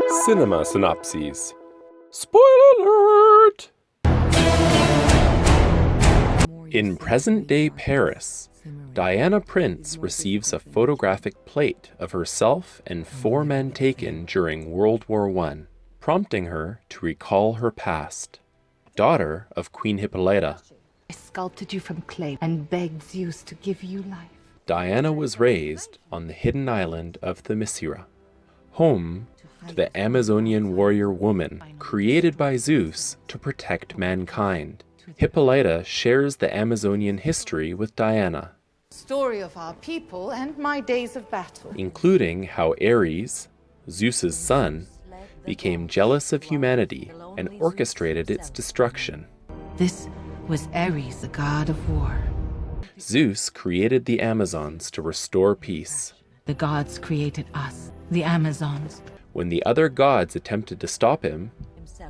CinemaSynopses. Spoiler alert! In present-day Paris, Diana Prince receives a photographic plate of herself and 4 men taken during World War I, prompting her to recall her past. Daughter of Queen Hippolyta, I sculpted you from clay and begged Zeus to give you life. Diana was raised on the hidden island of Themyscira, home to the Amazonian warrior woman created by Zeus to protect mankind. Hippolyta shares the Amazonian history with Diana, Story of our people and my days of battle. including how Ares, Zeus's son, became jealous of humanity and orchestrated its destruction. This was Ares, the god of war. Zeus created the Amazons to restore peace. The gods created us, the Amazons. When the other gods attempted to stop him,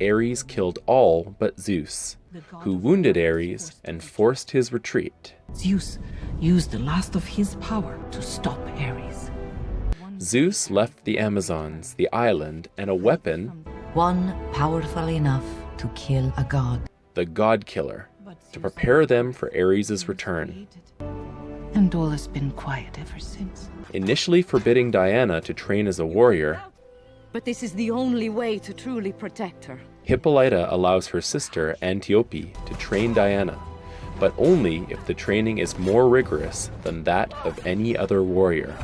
Ares killed all but Zeus, who wounded Ares and forced his retreat. Zeus used the last of his power to stop Ares. Zeus left the Amazons the island and a weapon, One powerful enough to kill a god. the God Killer, to prepare them for Ares' return, And all has been quiet ever since. initially forbidding Diana to train as a warrior. But this is the only way to truly protect her. Hippolyta allows her sister Antiope to train Diana, but only if the training is more rigorous than that of any other warrior.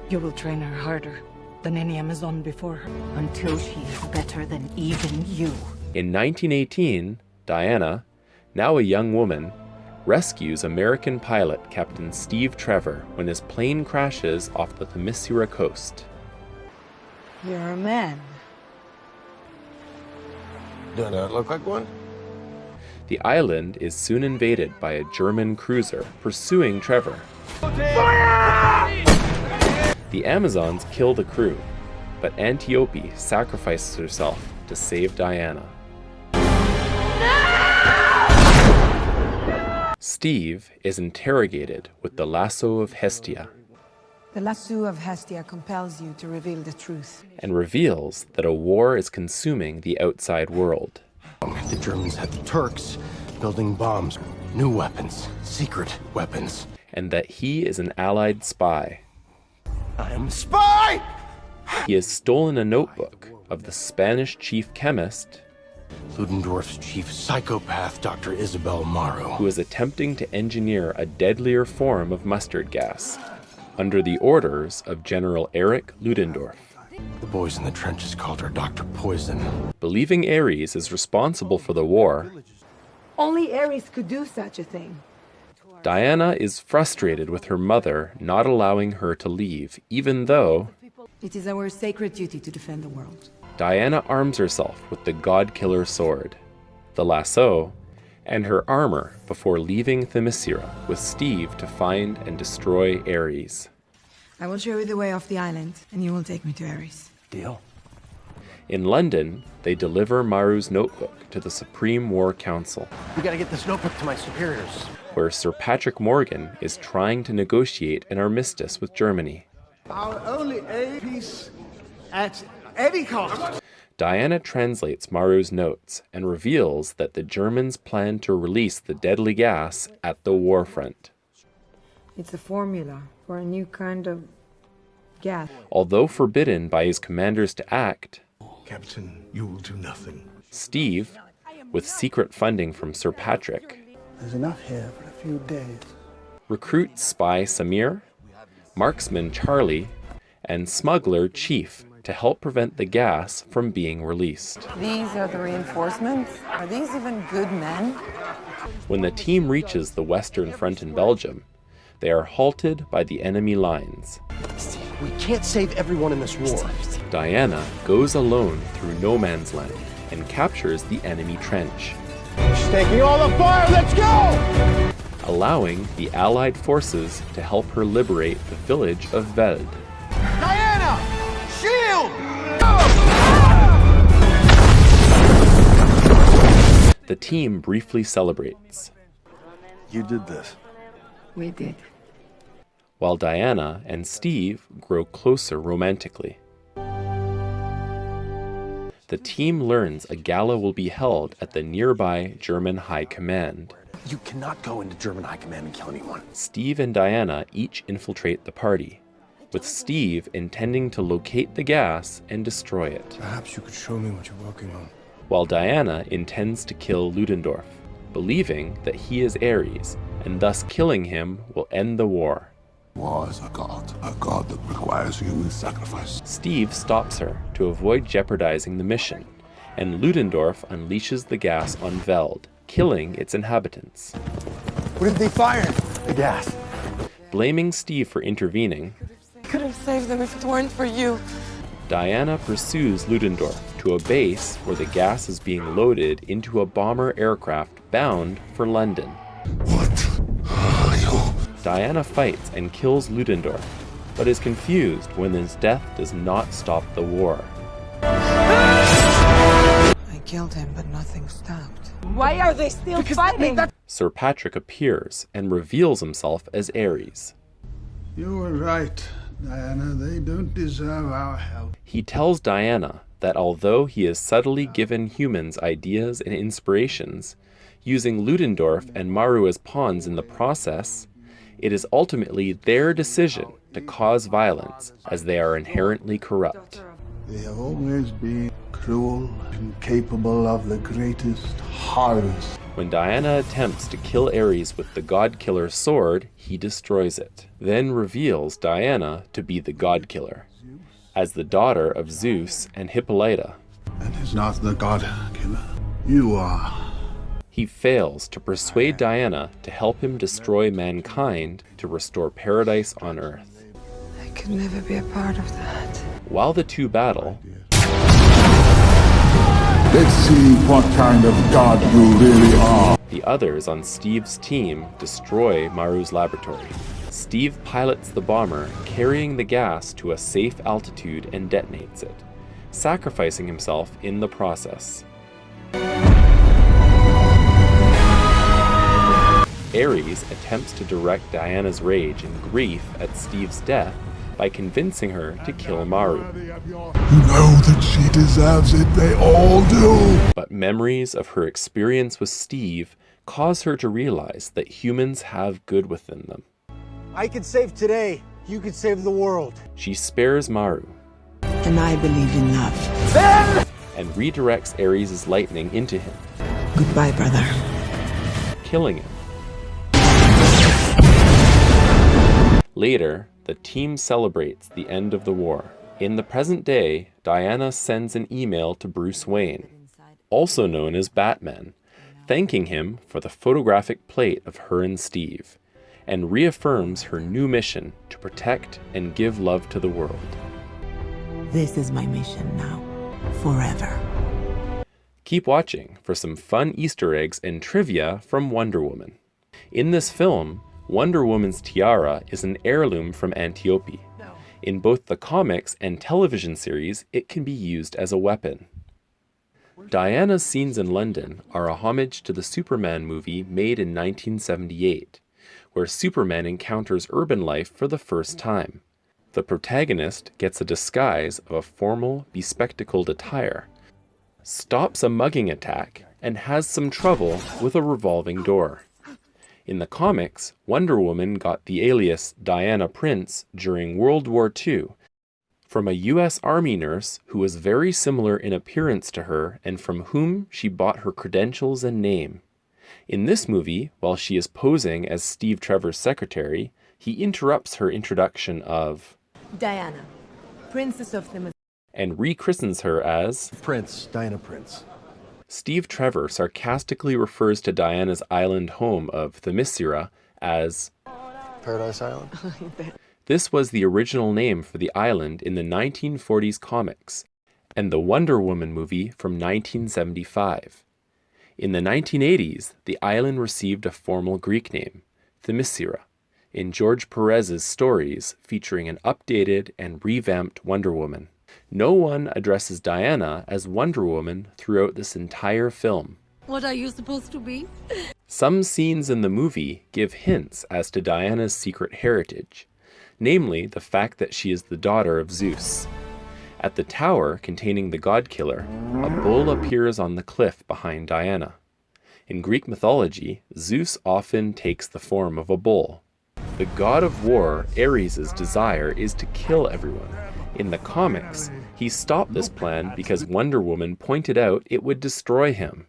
You will train her harder than any Amazon before her, until she is better than even you. In 1918, Diana, now a young woman, rescues American pilot Captain Steve Trevor when his plane crashes off the Themyscira coast. You're a man. Do I look like one? The island is soon invaded by a German cruiser pursuing Trevor. The Amazons kill the crew, but Antiope sacrifices herself to save Diana. Steve is interrogated with the lasso of Hestia The lasso of Hestia compels you to reveal the truth. and reveals that a war is consuming the outside world. The Germans had the Turks building bombs, new weapons, secret weapons. And that he is an Allied spy. I am a spy! He has stolen a notebook of the Spanish chief chemist Ludendorff's chief psychopath, Dr. Isabel Marrow. who is attempting to engineer a deadlier form of mustard gas under the orders of General Erich Ludendorff. The boys in the trenches called her Dr. Poison. Believing Ares is responsible for the war, Only Ares could do such a thing. Diana is frustrated with her mother not allowing her to leave, even though It is our sacred duty to defend the world. Diana arms herself with the God Killer sword, the lasso, and her armor before leaving Themyscira with Steve to find and destroy Ares. I will show you the way off the island, and you will take me to Ares. Deal. In London, they deliver Maru's notebook to the Supreme War Council, We gotta get this notebook to my superiors. where Sir Patrick Morgan is trying to negotiate an armistice with Germany. Our only aim, peace at any cost. Diana translates Maru's notes and reveals that the Germans plan to release the deadly gas at the war front. It's a formula for a new kind of gas. Although forbidden by his commanders to act, Captain, you will do nothing. Steve, with secret funding from Sir Patrick, There's enough here for a few days. recruits spy Samir, marksman Charlie, and smuggler Chief to help prevent the gas from being released. These are the reinforcements? Are these even good men? When the team reaches the Western Front in Belgium, they are halted by the enemy lines. We can't save everyone in this war. Diana goes alone through no man's land and captures the enemy trench, She's taking all the fire, let's go! allowing the Allied forces to help her liberate the village of Veld. Diana! Shield! The team briefly celebrates, You did this. We did. while Diana and Steve grow closer romantically. the team learns a gala will be held at the nearby German High Command. You cannot go into German High Command and kill anyone. Steve and Diana each infiltrate the party, with Steve intending to locate the gas and destroy it, Perhaps you could show me what you're working on. while Diana intends to kill Ludendorff, believing that he is Ares, and thus killing him will end the war. War is a god that requires human sacrifice. Steve stops her to avoid jeopardizing the mission, and Ludendorff unleashes the gas on Veld, killing its inhabitants. What did they fire? The gas. Blaming Steve for intervening, Could have saved them if it weren't for you. Diana pursues Ludendorff to a base where the gas is being loaded into a bomber aircraft bound for London. What are you? Diana fights and kills Ludendorff, but is confused when his death does not stop the war. I killed him, but nothing stopped. Why are they still fighting? Sir Patrick appears and reveals himself as Ares. You were right, Diana. They don't deserve our help. He tells Diana that although he has subtly given humans ideas and inspirations, using Ludendorff and Maru as pawns in the process, it is ultimately their decision to cause violence, as they are inherently corrupt. They have always been cruel and capable of the greatest horrors. When Diana attempts to kill Ares with the God-Killer's sword, he destroys it, then reveals Diana to be the God-Killer, as the daughter of Zeus and Hippolyta. And is not the god killer. You are. He fails to persuade Diana to help him destroy mankind to restore paradise on Earth. I could never be a part of that. While the two battle, Let's see what kind of god you really are. the others on Steve's team destroy Maru's laboratory. Steve pilots the bomber, carrying the gas to a safe altitude and detonates it, sacrificing himself in the process. Ares attempts to direct Diana's rage and grief at Steve's death by convincing her to kill Maru. You know that she deserves it. They all do. But memories of her experience with Steve cause her to realize that humans have good within them. I could save today. You could save the world. She spares Maru And I believe in love. and redirects Ares' lightning into him, Goodbye, brother. killing him. Later, the team celebrates the end of the war. In the present day, Diana sends an email to Bruce Wayne, also known as Batman, thanking him for the photographic plate of her and Steve, and reaffirms her new mission to protect and give love to the world. This is my mission now. Forever. Keep watching for some fun Easter eggs and trivia from Wonder Woman. In this film, Wonder Woman's tiara is an heirloom from Antiope. In both the comics and television series, it can be used as a weapon. Diana's scenes in London are a homage to the Superman movie made in 1978, where Superman encounters urban life for the first time. The protagonist gets a disguise of a formal, bespectacled attire, stops a mugging attack, and has some trouble with a revolving door. In the comics, Wonder Woman got the alias Diana Prince during World War II from a US Army nurse who was very similar in appearance to her and from whom she bought her credentials and name. In this movie, while she is posing as Steve Trevor's secretary, he interrupts her introduction of Diana, Princess of the and rechristens her as Prince, Diana Prince. Steve Trevor sarcastically refers to Diana's island home of Themyscira as Paradise Island. This was the original name for the island in the 1940s comics and the Wonder Woman movie from 1975. In the 1980s, the island received a formal Greek name, Themyscira, in George Perez's stories featuring an updated and revamped Wonder Woman. No one addresses Diana as Wonder Woman throughout this entire film. What are you supposed to be? Some scenes in the movie give hints as to Diana's secret heritage, namely the fact that she is the daughter of Zeus. At the tower containing the god-killer, a bull appears on the cliff behind Diana. In Greek mythology, Zeus often takes the form of a bull. The god of war, Ares' desire is to kill everyone. In the comics, he stopped this plan because Wonder Woman pointed out it would destroy him.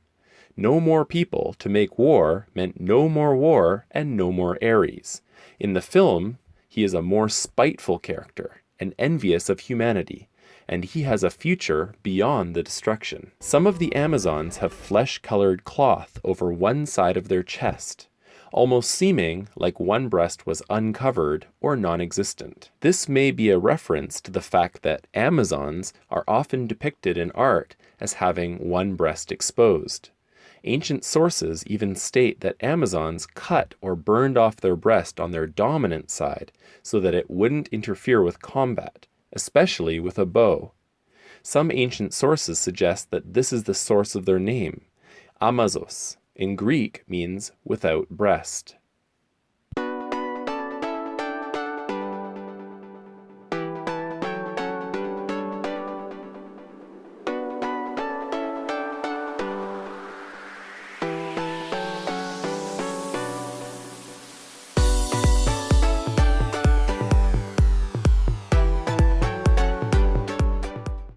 No more people to make war meant no more war and no more Ares. In the film, he is a more spiteful character and envious of humanity, and he has a future beyond the destruction. Some of the Amazons have flesh-colored cloth over one side of their chest, almost seeming like one breast was uncovered or non-existent. This may be a reference to the fact that Amazons are often depicted in art as having one breast exposed. Ancient sources even state that Amazons cut or burned off their breast on their dominant side so that it wouldn't interfere with combat, especially with a bow. Some ancient sources suggest that this is the source of their name. Amazos, in Greek, means without breast.